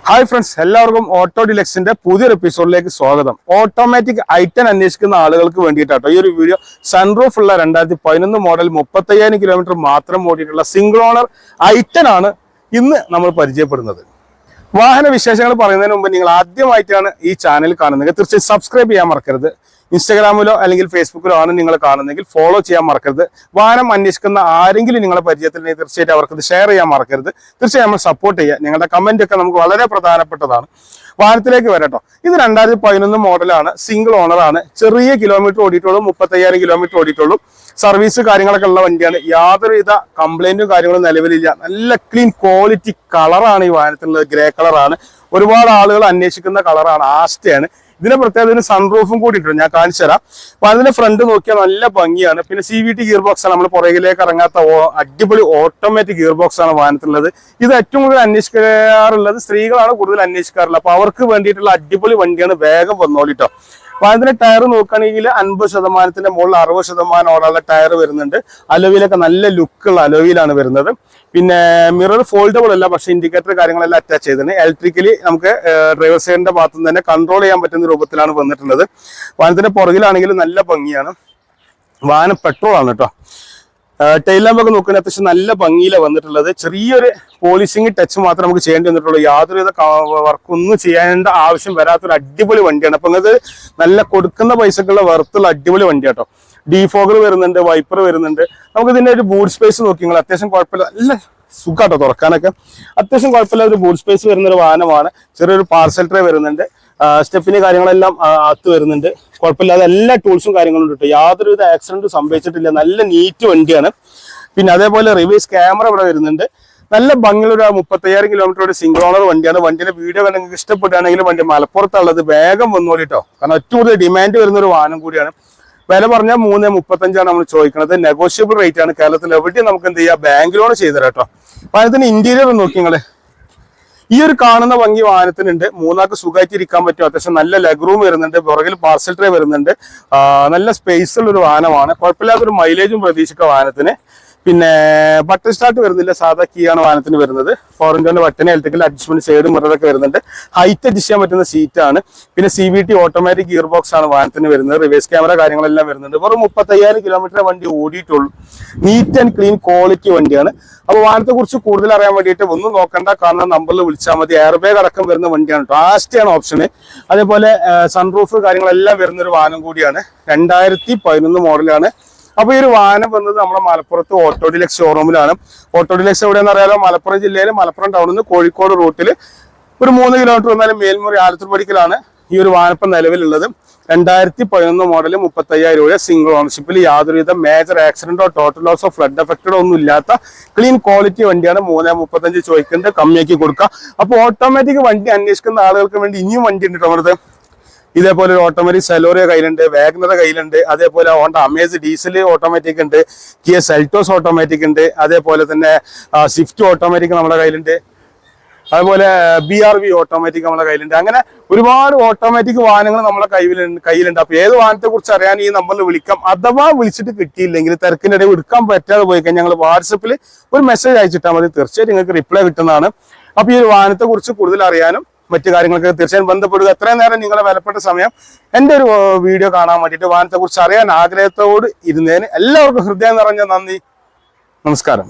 Hi friends, എല്ലാവർക്കും auto ഡിലക്സിന്റെ പുതിയൊരു എപ്പിസോഡിലേക്ക് സ്വാഗതം. ഓട്ടോമാറ്റിക് ഐറ്റൻ അന്വേഷിക്കുന്ന ആളുകൾക്ക് വേണ്ടിയിട്ടാട്ടോ ഈ ഒരു വീഡിയോ. സൺറൂഫ് ഉള്ള 2011 മോഡൽ 35,000 കിലോമീറ്റർ മാത്രം ഓടിയിട്ടുള്ള സിംഗിൾ ഓണർ ഐറ്റൻ ആണ് ഇന്ന് നമ്മൾ പരിചയപ്പെടുന്നത്. വാഹന വിശേഷങ്ങൾ പറയുന്നതിന് മുമ്പ് നിങ്ങൾ ആദ്യമായിട്ടാണ് ഈ ചാനൽ കാണുന്നത്, തീർച്ചയായും സബ്സ്ക്രൈബ് ചെയ്യാൻ മറക്കരുത്. ഇൻസ്റ്റാഗ്രാമിലോ അല്ലെങ്കിൽ ഫേസ്ബുക്കിലോ ആണ് നിങ്ങൾ കാണുന്നതെങ്കിൽ ഫോളോ ചെയ്യാൻ മറക്കരുത്. വാഹനം അന്വേഷിക്കുന്ന ആരെങ്കിലും നിങ്ങളെ പരിചയത്തിലുണ്ടെങ്കിൽ തീർച്ചയായിട്ടും അവർക്ക് ഷെയർ ചെയ്യാൻ മറക്കരുത്. തീർച്ചയായും നമ്മൾ സപ്പോർട്ട് ചെയ്യുക. നിങ്ങളുടെ കമന്റ് ഒക്കെ നമുക്ക് വളരെ പ്രധാനപ്പെട്ടതാണ്. വാഹനത്തിലേക്ക് വരട്ടോ. ഇത് 2011 മോഡലാണ്, സിംഗിൾ ഓണർ ആണ്. ചെറിയ കിലോമീറ്റർ ഓടിയിട്ടുള്ളൂ, 35,000 കിലോമീറ്റർ ഓടിയിട്ടുള്ളൂ. സർവീസ് കാര്യങ്ങളൊക്കെ ഉള്ള വണ്ടിയാണ്. യാതൊരുവിധ കംപ്ലൈന്റും കാര്യങ്ങളും നിലവിലില്ല. നല്ല ക്ലീൻ ക്വാളിറ്റി കളറാണ് ഈ വാഹനത്തിലുള്ളത്. ഗ്രേ കളറാണ്. ഒരുപാട് ആളുകൾ അന്വേഷിക്കുന്ന കളറാണ്. ആസ്റ്റയാണ്. ഇതിന്റെ പ്രത്യേകത സൺറൂഫും കൂടി ഉണ്ട്, ഞാൻ കാണിച്ചു തരാം. അപ്പൊ അതിന്റെ ഫ്രണ്ട് നോക്കിയാൽ നല്ല ഭംഗിയാണ്. പിന്നെ CVT ഗിയർ ബോക്സ് ആണ്, നമ്മൾ പുറകിലേക്ക് ഇറങ്ങാത്ത അടിപൊളി ഓട്ടോമാറ്റിക് ഗിയർ ബോക്സ് ആണ് വാഹനത്തിലുള്ളത്. ഇത് ഏറ്റവും കൂടുതൽ അന്വേഷിക്കാറുള്ളത് സ്ത്രീകളാണ് കൂടുതൽ അന്വേഷിക്കാറുള്ളത്. അപ്പൊ അവർക്ക് വേണ്ടിയിട്ടുള്ള അടിപൊളി വണ്ടിയാണ്. വേഗം വന്നോളിട്ടോ. അപ്പൊ അതിന്റെ ടയർ നോക്കുകയാണെങ്കിൽ 50% മുകളിൽ 60% ഓടുള്ള ടയർ വരുന്നുണ്ട്. അലോവിയിലൊക്കെ നല്ല ലുക്കുള്ള അലോവിയിലാണ് വരുന്നത്. പിന്നെ മിറർ ഫോൾഡബിൾ അല്ല, പക്ഷെ ഇൻഡിക്കേറ്റർ കാര്യങ്ങളെല്ലാം അറ്റാച്ച് ചെയ്തിട്ടുണ്ട്. ഇലക്ട്രിക്കലി നമുക്ക് ഡ്രൈവർ സൈഡിന്റെ ഭാഗത്ത് നിന്ന് തന്നെ കൺട്രോൾ ചെയ്യാൻ പറ്റുന്ന രൂപത്തിലാണ് വന്നിട്ടുള്ളത്. വാഹനത്തിന്റെ പുറകിലാണെങ്കിലും നല്ല ഭംഗിയാണ്. വാഹനം പെട്രോൾ ആണ് കേട്ടോ. ടെയിൽ ലാമ്പൊക്കെ നോക്കുകയാണെങ്കിൽ അത്യാവശ്യം നല്ല ഭംഗിയിലാണ് വന്നിട്ടുള്ളത്. ചെറിയൊരു പോളിഷിംഗ് ടച്ച് മാത്രമേ നമുക്ക് ചെയ്യേണ്ടി വന്നിട്ടുള്ളൂ. യാതൊരുവിധ വർക്കൊന്നും ചെയ്യേണ്ട ആവശ്യം വരാത്തൊരു അടിപൊളി വണ്ടിയാണ്. അപ്പൊ നിങ്ങൾക്ക് നല്ല കൊടുക്കുന്ന പൈസക്കുള്ള വെറുത്തുള്ള അടിപൊളി വണ്ടി കേട്ടോ. ഡീഫോഗർ വരുന്നുണ്ട്, വൈപ്പർ വരുന്നുണ്ട്. നമുക്ക് ഇതിന്റെ ഒരു ബൂട്ട് സ്പേസ് നോക്കി നിങ്ങൾ അത്യാവശ്യം കുഴപ്പമില്ല, നല്ല സുഖാട്ടോ തുറക്കാനൊക്കെ. അത്യാവശ്യം കുഴപ്പമില്ല ഒരു ബൂട്ട് സ്പേസ് വരുന്ന ഒരു വാഹനമാണ്. ചെറിയൊരു പാർസൽ ട്രേ വരുന്നുണ്ട്. സ്റ്റെപ്പിന് കാര്യങ്ങളെല്ലാം അകത്ത് വരുന്നുണ്ട്. കുഴപ്പമില്ലാതെ എല്ലാ ടൂൾസും കാര്യങ്ങളും ഉണ്ട്. യാതൊരുവിധ ആക്സിഡന്റും സംഭവിച്ചിട്ടില്ല. നല്ല നീറ്റ് വണ്ടിയാണ്. പിന്നെ അതേപോലെ റിവേഴ്സ് ക്യാമറ ഇവിടെ വരുന്നുണ്ട്. നല്ല ഭംഗിയുള്ള ഒരു 35,000 കിലോമീറ്റർ സിംഗിൾ ഓണർ വണ്ടിയാണ്. വണ്ടിയുടെ വീഡിയോ നിങ്ങൾക്ക് ഇഷ്ടപ്പെടുകയാണെങ്കിൽ വണ്ടി മലപ്പുറത്തുള്ളത് വേഗം വന്നോളിട്ടോ. കാരണം ഏറ്റവും കൂടുതൽ ഡിമാൻഡ് വരുന്ന ഒരു വാഹനം കൂടിയാണ്. വില പറഞ്ഞാൽ 335 നമ്മൾ ചോദിക്കുന്നത്. നെഗോഷ്യബിൾ റേറ്റ് ആണ്. കേരളത്തിൽ എവിടെയും നമുക്ക് എന്ത് ചെയ്യാം, ബാങ്ക് ലോൺ ചെയ്തു തരാം കേട്ടോ. വാഹനത്തിന്റെ ഇന്റീരിയർ നോക്കി നിങ്ങള്. ഈ ഒരു കാണുന്ന ഭംഗി വാഹനത്തിനുണ്ട്. മൂന്നാൾക്ക് സുഖമായിട്ട് ഇരിക്കാൻ പറ്റും. അത്യാവശ്യം നല്ല ലെഗ് റൂം വരുന്നുണ്ട്. പുറകിൽ പാർസൽ ട്രേ വരുന്നുണ്ട്. നല്ല സ്പേസ് ഉള്ള ഒരു വാഹനമാണ്. കുഴപ്പമില്ലാത്തൊരു മൈലേജും പ്രതീക്ഷിക്കുക വാഹനത്തിന്. പിന്നെ ബട്ടൺ സ്റ്റാർട്ട് വരുന്നില്ല, സാധാ കീ ആണ് വാഹനത്തിന് വരുന്നത്. 4-in-1 button, electrical adjustment, side മിററൊക്കെ വരുന്നുണ്ട്. ഹൈറ്റ് അഡ്ജസ്റ്റ് ചെയ്യാൻ പറ്റുന്ന സീറ്റാണ്. പിന്നെ CVT ഓട്ടോമാറ്റിക് ഗിയർ ബോക്സ് ആണ് വാഹനത്തിന് വരുന്നത്. റിവേഴ്സ് ക്യാമറ കാര്യങ്ങളെല്ലാം വരുന്നുണ്ട്. വെറും 35,000 കിലോമീറ്റർ വണ്ടി ഓടിയിട്ടുള്ളൂ. നീറ്റ് ആൻഡ് ക്ലീൻ ക്വാളിറ്റി വണ്ടിയാണ്. അപ്പൊ വാഹനത്തെ കുറിച്ച് കൂടുതൽ അറിയാൻ വേണ്ടിയിട്ട് ഒന്നും നോക്കണ്ട, കാണുന്ന നമ്പറിൽ വിളിച്ചാൽ മതി. എയർ ബാഗ് അടക്കം വരുന്ന വണ്ടിയാണ് കേട്ടോ. ആസ്റ്റയാണ് ഓപ്ഷന്. അതേപോലെ സൺറൂഫ് കാര്യങ്ങളെല്ലാം വരുന്ന ഒരു വാഹനം കൂടിയാണ്. 2011 മോഡലാണ്. അപ്പൊ ഈ ഒരു വാഹനം വന്നത് നമ്മുടെ മലപ്പുറത്ത് ഓട്ടോ ഡിലക്സ് ഷോറൂമിലാണ്. ഓട്ടോ ഡിലക്സ് എവിടെയെന്ന് അറിയാലോ, മലപ്പുറം ജില്ലയിൽ മലപ്പുറം ടൗണിൽ നിന്ന് കോഴിക്കോട് റൂട്ടിൽ ഒരു 3 കിലോമീറ്റർ വന്നാലും മേൽമുറി ആലത്തൂർ പടിക്കലാണ് ഈ ഒരു വാഹനം ഇപ്പം നിലവിലുള്ളത്. 2011 മോഡൽ 35,000 രൂപ സിംഗിൾ ഓണർഷിപ്പിൽ. യാതൊരുവിധ മേജർ ആക്സിഡന്റോ ടോട്ടൽ ലോസോ ഫ്ലഡ് എഫക്റ്റഡോ ഒന്നും ഇല്ലാത്ത ക്ലീൻ ക്വാളിറ്റി വണ്ടിയാണ്. 335 ചോദിക്കുന്നത്, കമ്മിയാക്കി കൊടുക്കുക. അപ്പൊ ഓട്ടോമാറ്റിക് വണ്ടി അന്വേഷിക്കുന്ന ആളുകൾക്ക് വേണ്ടി ഇനിയും വണ്ടി ഉണ്ട് നമ്മുടെ. ഇതേപോലെ ഒരു ഓട്ടോമാറ്റിക് സെലോറിയ കയ്യിലുണ്ട്, വാഗ്നർ കയ്യിലുണ്ട്. അതേപോലെ ഹോണ്ട അമേസ് ഡീസൽ ഓട്ടോമാറ്റിക് ഉണ്ട്, കിയ സെൽറ്റോസ് ഓട്ടോമാറ്റിക് ഉണ്ട്. അതേപോലെ തന്നെ സ്വിഫ്റ്റ് ഓട്ടോമാറ്റിക് നമ്മുടെ കയ്യിലുണ്ട്. അതുപോലെ BRV ഓട്ടോമാറ്റിക് നമ്മുടെ കയ്യിലുണ്ട്. അങ്ങനെ ഒരുപാട് ഓട്ടോമാറ്റിക് വാഹനങ്ങൾ നമ്മളെ കയ്യിലുണ്ട്. അപ്പൊ ഏത് വാഹനത്തെ കുറിച്ച് അറിയാൻ ഈ നമ്പറിൽ വിളിക്കാം. അഥവാ വിളിച്ചിട്ട് കിട്ടിയില്ലെങ്കിൽ, തിരക്കിനിടെ എടുക്കാൻ പറ്റാതെ പോയി കഴിഞ്ഞാൽ ഞങ്ങൾ വാട്സപ്പിൽ ഒരു മെസ്സേജ് അയച്ചിട്ടാൽ മതി. തീർച്ചയായിട്ടും നിങ്ങൾക്ക് റിപ്ലൈ കിട്ടുന്നതാണ്. അപ്പൊ ഈ ഒരു വാഹനത്തെ കുറിച്ച് കൂടുതൽ അറിയാനും മറ്റു കാര്യങ്ങളൊക്കെ തീർച്ചയായും ബന്ധപ്പെടുക. എത്രയും നേരം നിങ്ങളെ വിലപ്പെട്ട സമയം എൻ്റെ ഒരു വീഡിയോ കാണാൻ വേണ്ടിയിട്ട് വാഹനത്തെ കുറിച്ച് അറിയാൻ ആഗ്രഹത്തോട് ഇരുന്നതിന് എല്ലാവർക്കും ഹൃദയം നിറഞ്ഞ നന്ദി. നമസ്കാരം.